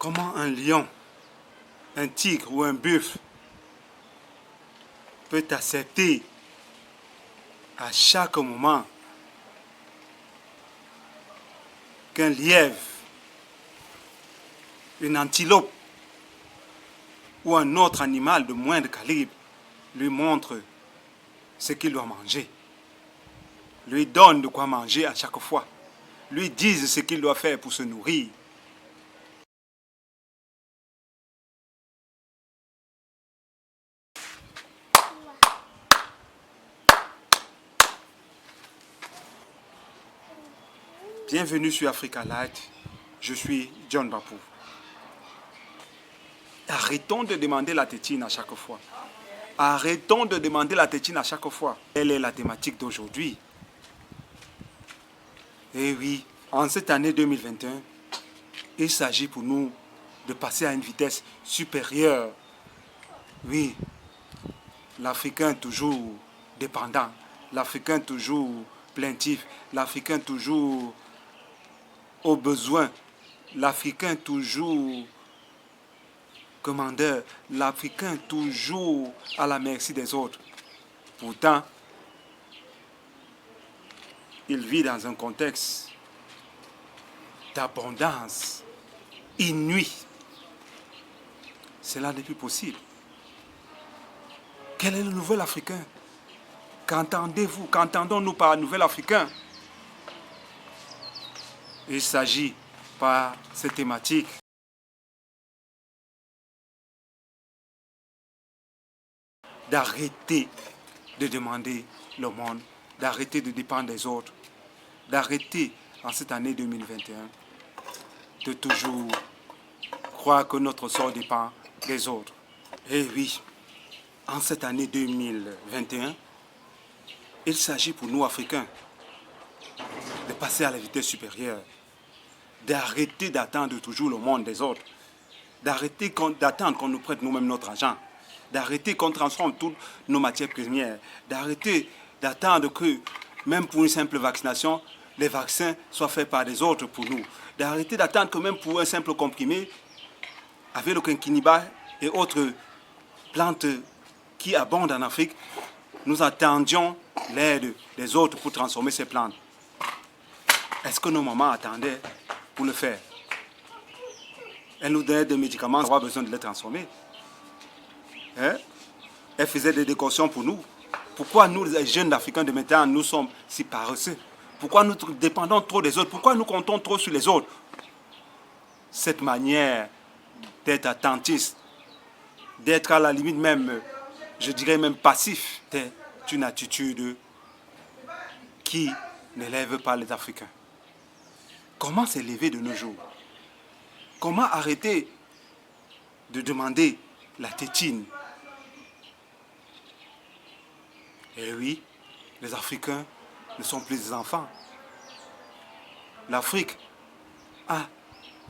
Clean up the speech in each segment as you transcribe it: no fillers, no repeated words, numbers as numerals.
Comment un lion, un tigre ou un buffle peut accepter à chaque moment qu'un lièvre, une antilope ou un autre animal de moindre calibre lui montre ce qu'il doit manger, lui donne de quoi manger à chaque fois, lui disent ce qu'il doit faire pour se nourrir. Bienvenue sur Africa Light, je suis John Bapou. Arrêtons de demander la tétine à chaque fois. Arrêtons de demander la tétine à chaque fois. Quelle est la thématique d'aujourd'hui? Eh oui, en cette année 2021, il s'agit pour nous de passer à une vitesse supérieure. Oui, l'Africain toujours dépendant, l'Africain toujours plaintif, l'Africain toujours au besoin, l'Africain toujours commandeur, l'Africain toujours à la merci des autres. Pourtant, il vit dans un contexte d'abondance inouïe. Cela n'est plus possible. Quel est le nouvel Africain? Qu'entendez-vous? Qu'entendons-nous par nouvel Africain? Il s'agit par cette thématique d'arrêter de demander le monde, d'arrêter de dépendre des autres, d'arrêter en cette année 2021 de toujours croire que notre sort dépend des autres. Et oui, en cette année 2021, il s'agit pour nous Africains de passer à la vitesse supérieure, d'arrêter d'attendre toujours le monde des autres, d'arrêter d'attendre qu'on nous prête nous-mêmes notre argent, d'arrêter qu'on transforme toutes nos matières premières, d'arrêter d'attendre que, même pour une simple vaccination, les vaccins soient faits par des autres pour nous, d'arrêter d'attendre que même pour un simple comprimé, avec le quinquiniba et autres plantes qui abondent en Afrique, nous attendions l'aide des autres pour transformer ces plantes. Est-ce que nos mamans attendaient pour le faire? Elles nous donnaient des médicaments sans avoir besoin de les transformer. Elles faisaient des décoctions pour nous. Pourquoi nous, les jeunes Africains de maintenant, nous sommes si paresseux? Pourquoi nous dépendons trop des autres? Pourquoi nous comptons trop sur les autres? Cette manière d'être attentiste, d'être à la limite même, je dirais même passif, c'est une attitude qui n'élève pas les Africains. Comment s'élever de nos jours? Comment arrêter de demander la tétine? Eh oui, les Africains ne sont plus des enfants. L'Afrique a,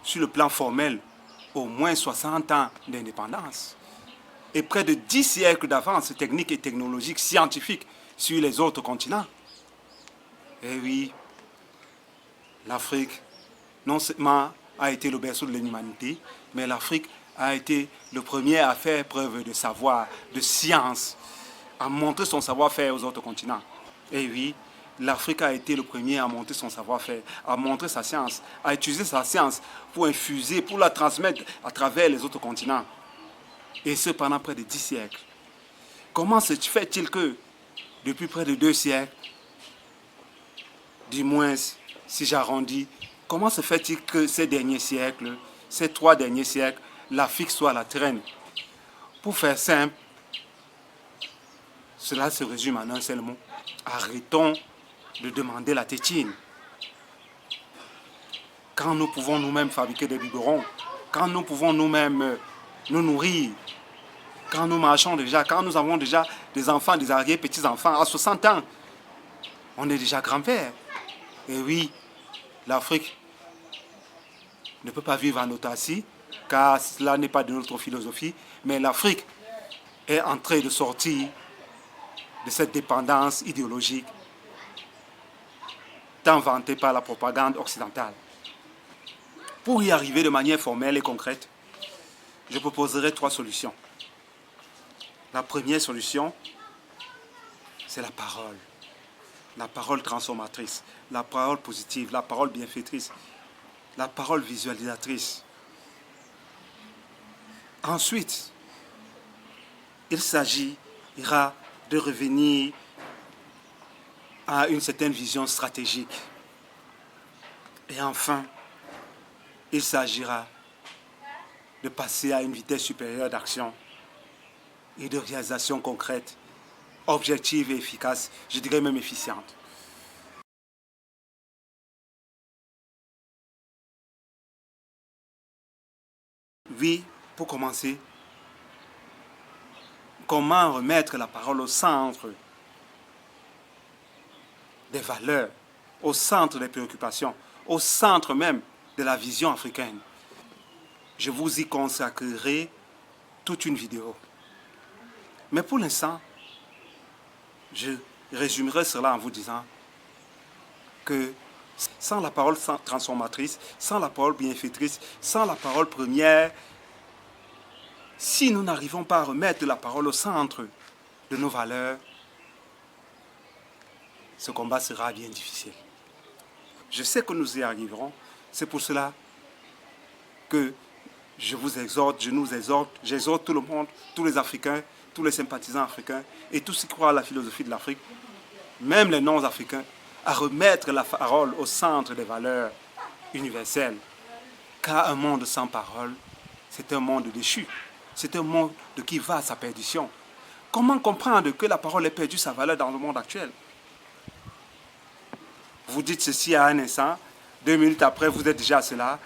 sur le plan formel, au moins 60 ans d'indépendance et près de 10 siècles d'avance technique et technologique scientifique sur les autres continents. Eh oui, l'Afrique non seulement a été le berceau de l'humanité, mais l'Afrique a été le premier à faire preuve de savoir, de science, à montrer son savoir-faire aux autres continents. Et oui, l'Afrique a été le premier à montrer son savoir-faire, à montrer sa science, à utiliser sa science pour infuser, pour la transmettre à travers les autres continents. Et ce, pendant près de 10 siècles. Comment se fait-il que, depuis près de 2 siècles, du moins, si j'arrondis, comment se fait-il que ces derniers siècles, ces 3 derniers siècles, l'Afrique soit à la traîne? Pour faire simple, cela se résume en un seul mot. Arrêtons de demander la tétine. Quand nous pouvons nous-mêmes fabriquer des biberons, quand nous pouvons nous-mêmes nous nourrir, quand nous marchons déjà, quand nous avons déjà des enfants, des arrière-petits-enfants, à 60 ans, on est déjà grand-père. Et oui, l'Afrique ne peut pas vivre en autarcie, car cela n'est pas de notre philosophie, mais l'Afrique est en train de sortir de cette dépendance idéologique tant vantée par la propagande occidentale. Pour y arriver de manière formelle et concrète, je proposerai 3 solutions. La première solution, c'est la parole. La parole transformatrice, la parole positive, la parole bienfaitrice, la parole visualisatrice. Ensuite, il s'agira de revenir à une certaine vision stratégique. Et enfin, il s'agira de passer à une vitesse supérieure d'action et de réalisation concrète, objective et efficace, je dirais même efficiente. Oui, pour commencer, comment remettre la parole au centre des valeurs, au centre des préoccupations, au centre même de la vision africaine. Je vous y consacrerai toute une vidéo. Mais pour l'instant, je résumerai cela en vous disant que sans la parole transformatrice, sans la parole bienfaitrice, sans la parole première, si nous n'arrivons pas à remettre la parole au centre de nos valeurs, ce combat sera bien difficile. Je sais que nous y arriverons. C'est pour cela que je vous exhorte, je nous exhorte, j'exhorte tout le monde, tous les Africains, tous les sympathisants africains et tous ceux qui croient à la philosophie de l'Afrique, même les non-africains, à remettre la parole au centre des valeurs universelles. Car un monde sans parole, c'est un monde déchu. C'est un monde qui va à sa perdition. Comment comprendre que la parole ait perdu sa valeur dans le monde actuel? Vous dites ceci à un instant, 2 minutes après, vous êtes déjà à cela.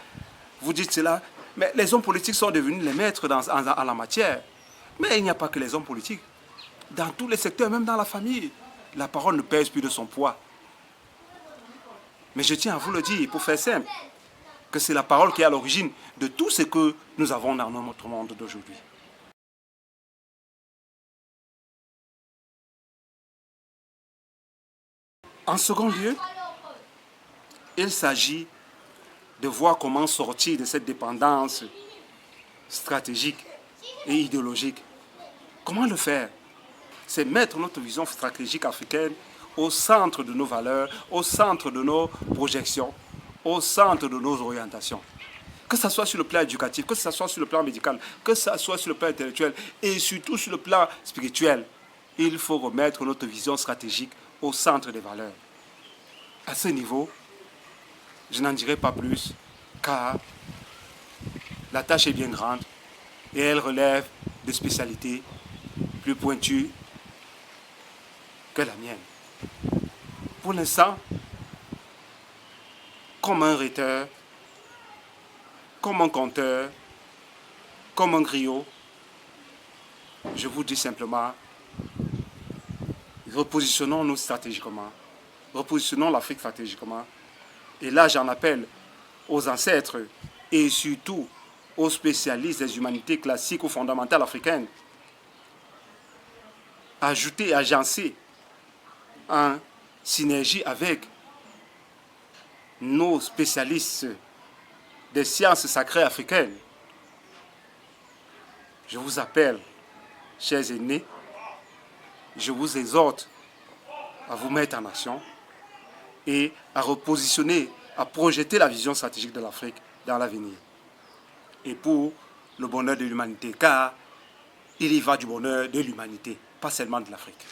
Vous dites cela, mais les hommes politiques sont devenus les maîtres en la matière. Mais il n'y a pas que les hommes politiques. Dans tous les secteurs, même dans la famille, la parole ne pèse plus de son poids. Mais je tiens à vous le dire, pour faire simple, que c'est la parole qui est à l'origine de tout ce que nous avons dans notre monde d'aujourd'hui. En second lieu, il s'agit de voir comment sortir de cette dépendance stratégique et idéologique. Comment le faire? C'est mettre notre vision stratégique africaine au centre de nos valeurs, au centre de nos projections, au centre de nos orientations. Que ce soit sur le plan éducatif, que ce soit sur le plan médical, que ce soit sur le plan intellectuel et surtout sur le plan spirituel, il faut remettre notre vision stratégique au centre des valeurs. À ce niveau, je n'en dirai pas plus, car la tâche est bien grande et elle relève de spécialités plus pointues que la mienne. Pour l'instant, comme un rhéteur, comme un conteur, comme un griot, je vous dis simplement, repositionnons-nous stratégiquement, repositionnons l'Afrique stratégiquement. Et là, j'en appelle aux ancêtres et surtout aux spécialistes des humanités classiques ou fondamentales africaines. Ajouter, agencer en synergie avec nos spécialistes des sciences sacrées africaines. Je vous appelle, chers aînés, je vous exhorte à vous mettre en action et à repositionner, à projeter la vision stratégique de l'Afrique dans l'avenir. Et pour le bonheur de l'humanité, car il y va du bonheur de l'humanité, pas seulement de l'Afrique.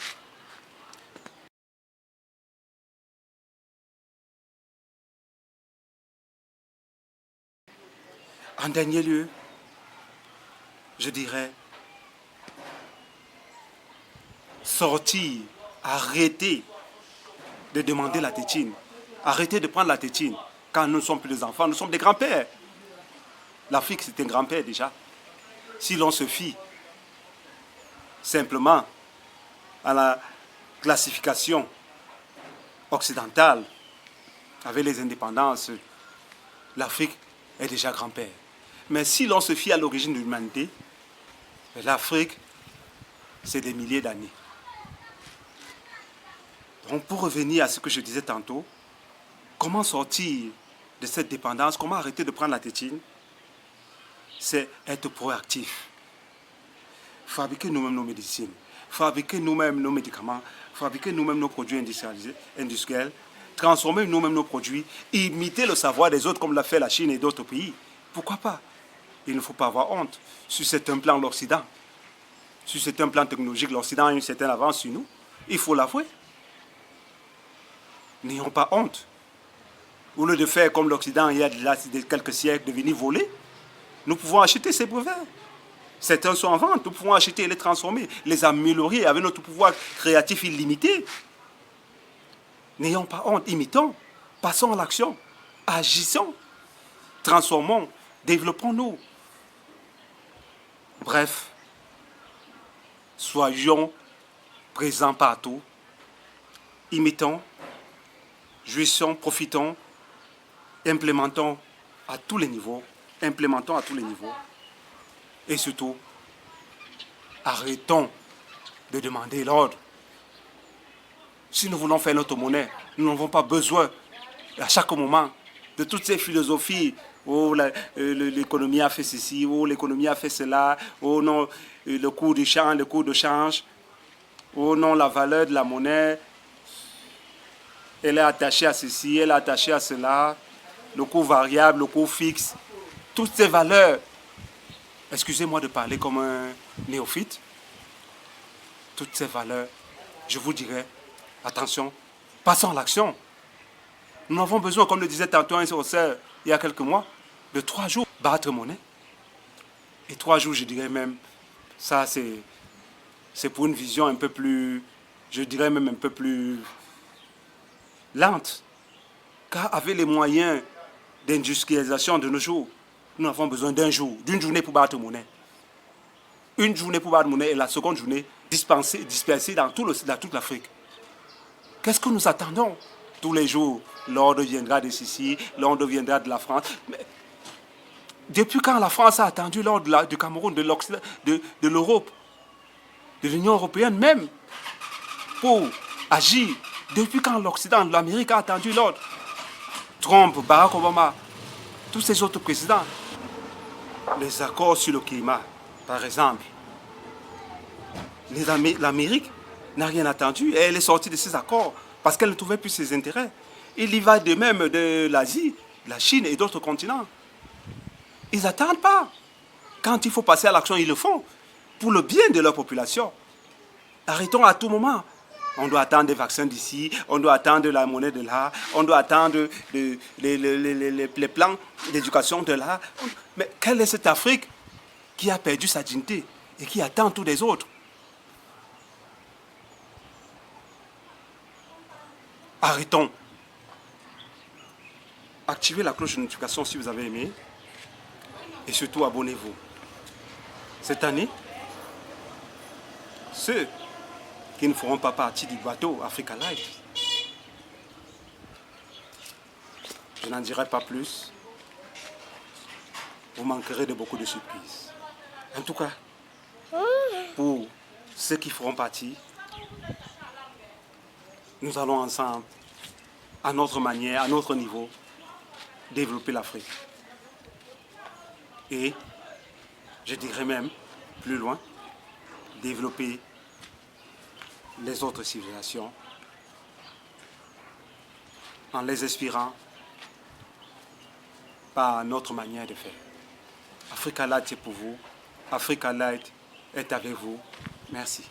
En dernier lieu, je dirais sortir, arrêter de demander la tétine, arrêter de prendre la tétine. Quand nous ne sommes plus des enfants, nous sommes des grands-pères. L'Afrique, c'est un grand-père déjà. Si l'on se fie simplement à la classification occidentale avec les indépendances, l'Afrique est déjà grand-père. Mais si l'on se fie à l'origine de l'humanité, l'Afrique, c'est des milliers d'années. Donc pour revenir à ce que je disais tantôt, comment sortir de cette dépendance, comment arrêter de prendre la tétine? C'est être proactif. Fabriquer nous-mêmes nos médecines, fabriquer nous-mêmes nos médicaments, fabriquer nous-mêmes nos produits industriels, transformer nous-mêmes nos produits, imiter le savoir des autres comme l'a fait la Chine et d'autres pays. Pourquoi pas? Il ne faut pas avoir honte. Sur certains plans, l'Occident, sur certains plans technologiques, l'Occident a une certaine avance sur nous. Il faut l'avouer. N'ayons pas honte. Au lieu de faire comme l'Occident il y a quelques siècles, de venir voler, nous pouvons acheter ces brevets. Certains sont en vente, nous pouvons acheter et les transformer, les améliorer avec notre pouvoir créatif illimité. N'ayons pas honte, imitons, passons à l'action, agissons, transformons, développons-nous. Bref, soyons présents partout, imitons, jouissons, profitons, implémentons à tous les niveaux, et surtout, arrêtons de demander l'ordre. Si nous voulons faire notre monnaie, nous n'avons pas besoin, à chaque moment, de toutes ces philosophies. Oh, l'économie a fait ceci, oh, l'économie a fait cela, oh non, le cours de change, oh non, la valeur de la monnaie, elle est attachée à ceci, elle est attachée à cela, le coût variable, le coût fixe, toutes ces valeurs. Excusez-moi de parler comme un néophyte. Toutes ces valeurs, je vous dirais, attention, passons à l'action. Nous avons besoin, comme le disait tantôt un sorcier il y a quelques mois, de 3 jours battre monnaie. Et 3 jours, je dirais même, ça c'est pour une vision un peu plus, je dirais même un peu plus lente. Car avec les moyens d'industrialisation de nos jours, nous avons besoin d'un jour, d'une journée pour battre monnaie. Une journée pour battre monnaie et la seconde journée dispersée dans toute l'Afrique. Qu'est-ce que nous attendons? Tous les jours, l'ordre viendra de Sicile, l'ordre viendra de la France. Mais depuis quand la France a attendu l'ordre du Cameroun, de l'Europe, de l'Union européenne même, pour agir? Depuis quand l'Occident, l'Amérique a attendu l'ordre? Trump, Barack Obama, tous ces autres présidents. Les accords sur le climat, par exemple. L'Amérique n'a rien attendu et elle est sortie de ces accords parce qu'elle ne trouvait plus ses intérêts. Il y va de même de l'Asie, la Chine et d'autres continents. Ils n'attendent pas. Quand il faut passer à l'action, ils le font pour le bien de leur population. Arrêtons à tout moment. On doit attendre des vaccins d'ici, on doit attendre la monnaie de là, on doit attendre les plans d'éducation de là. Mais quelle est cette Afrique qui a perdu sa dignité et qui attend tous les autres? Arrêtons. Activez la cloche de notification si vous avez aimé. Et surtout, abonnez-vous. Cette année, ceux qui ne feront pas partie du bateau Africa Light, je n'en dirai pas plus. Vous manquerez de beaucoup de surprises. En tout cas, pour ceux qui feront partie, nous allons ensemble, à notre manière, à notre niveau, développer l'Afrique. Et, je dirais même, plus loin, développer les autres civilisations en les inspirant par notre manière de faire. Africa Light est pour vous. Africa Light est avec vous. Merci.